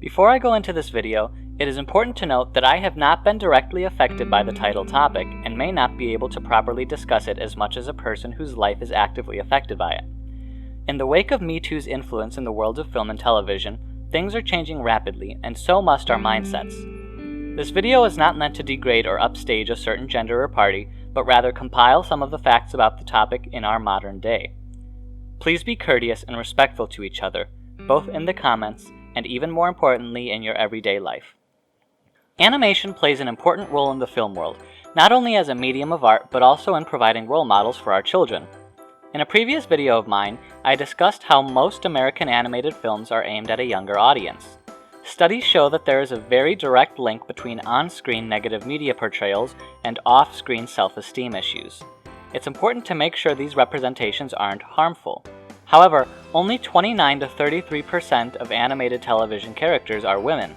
Before I go into this video, it is important to note that I have not been directly affected by the title topic and may not be able to properly discuss it as much as a person whose life is actively affected by it. In the wake of Me Too's influence in the world of film and television, things are changing rapidly, and so must our mindsets. This video is not meant to degrade or upstage a certain gender or party, but rather compile some of the facts about the topic in our modern day. Please be courteous and respectful to each other, both in the comments and even more importantly in your everyday life. Animation plays an important role in the film world, not only as a medium of art, but also in providing role models for our children. In a previous video of mine, I discussed how most American animated films are aimed at a younger audience. Studies show that there is a very direct link between on-screen negative media portrayals and off-screen self-esteem issues. It's important to make sure these representations aren't harmful. However, only 29 to 33% of animated television characters are women.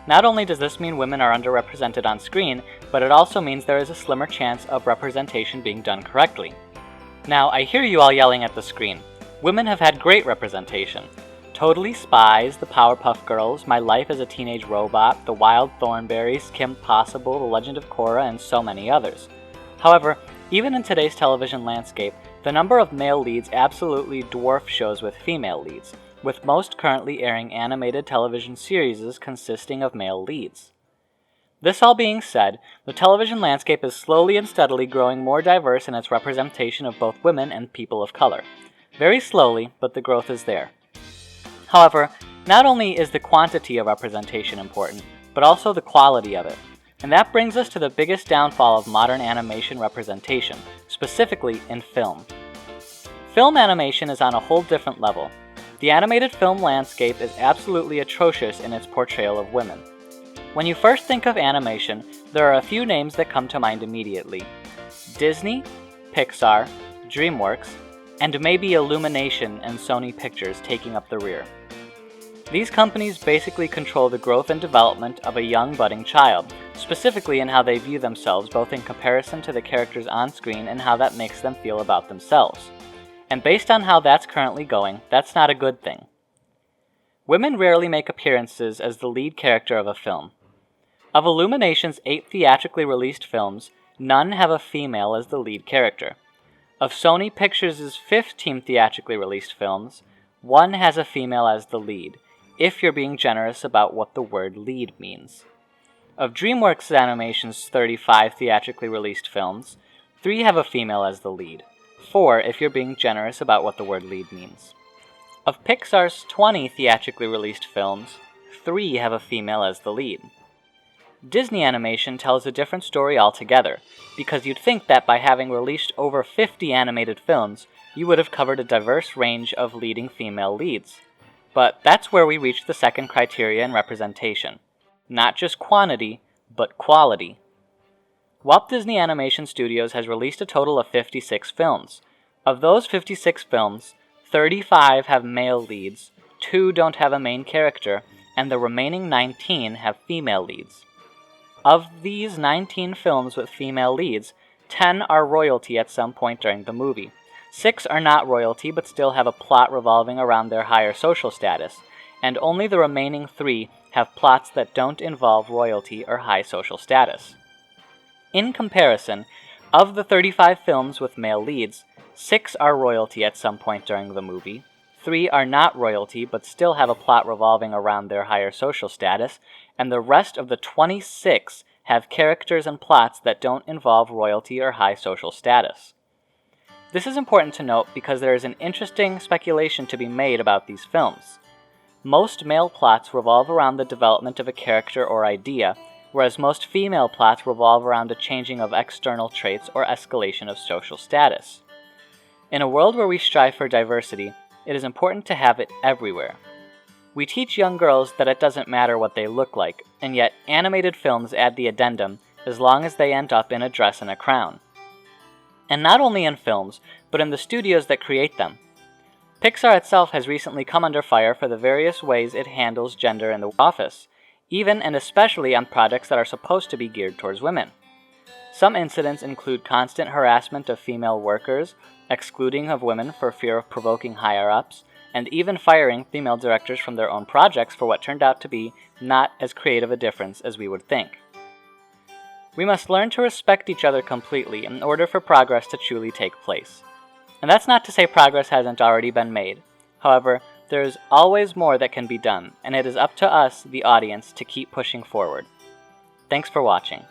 Not only does this mean women are underrepresented on screen, but it also means there is a slimmer chance of representation being done correctly. Now, I hear you all yelling at the screen. Women have had great representation. Totally Spies, The Powerpuff Girls, My Life as a Teenage Robot, The Wild Thornberrys, Kim Possible, The Legend of Korra, and so many others. However, even in today's television landscape, the number of male leads absolutely dwarf shows with female leads, with most currently airing animated television series consisting of male leads. This all being said, the television landscape is slowly and steadily growing more diverse in its representation of both women and people of color. Very slowly, but the growth is there. However, not only is the quantity of representation important, but also the quality of it. And that brings us to the biggest downfall of modern animation representation, specifically in film. Film animation is on a whole different level. The animated film landscape is absolutely atrocious in its portrayal of women. When you first think of animation, there are a few names that come to mind immediately. Disney, Pixar, DreamWorks, and maybe Illumination and Sony Pictures taking up the rear. These companies basically control the growth and development of a young budding child, specifically in how they view themselves both in comparison to the characters on screen and how that makes them feel about themselves. And based on how that's currently going, that's not a good thing. Women rarely make appearances as the lead character of a film. Of Illumination's 8 theatrically released films, none have a female as the lead character. Of Sony Pictures' 15 theatrically released films, 1 has a female as the lead, if you're being generous about what the word lead means. Of DreamWorks Animation's 35 theatrically released films, 3 have a female as the lead, 4 if you're being generous about what the word lead means. Of Pixar's 20 theatrically released films, 3 have a female as the lead. Disney Animation tells a different story altogether, because you'd think that by having released over 50 animated films, you would have covered a diverse range of leading female leads. But that's where we reach the second criteria in representation. Not just quantity, but quality. Walt Disney Animation Studios has released a total of 56 films. Of those 56 films, 35 have male leads, 2 don't have a main character, and the remaining 19 have female leads. Of these 19 films with female leads, 10 are royalty at some point during the movie. 6 are not royalty but still have a plot revolving around their higher social status, and only the remaining 3 have plots that don't involve royalty or high social status. In comparison, of the 35 films with male leads, 6 are royalty at some point during the movie, 3 are not royalty but still have a plot revolving around their higher social status, and the rest of the 26 have characters and plots that don't involve royalty or high social status. This is important to note because there is an interesting speculation to be made about these films. Most male plots revolve around the development of a character or idea, whereas most female plots revolve around a changing of external traits or escalation of social status. In a world where we strive for diversity, it is important to have it everywhere. We teach young girls that it doesn't matter what they look like, and yet animated films add the addendum as long as they end up in a dress and a crown. And not only in films, but in the studios that create them. Pixar itself has recently come under fire for the various ways it handles gender in the office, even and especially on projects that are supposed to be geared towards women. Some incidents include constant harassment of female workers, excluding of women for fear of provoking higher-ups, and even firing female directors from their own projects for what turned out to be not as creative a difference as we would think. We must learn to respect each other completely in order for progress to truly take place. And that's not to say progress hasn't already been made. However, there is always more that can be done, and it is up to us, the audience, to keep pushing forward. Thanks for watching.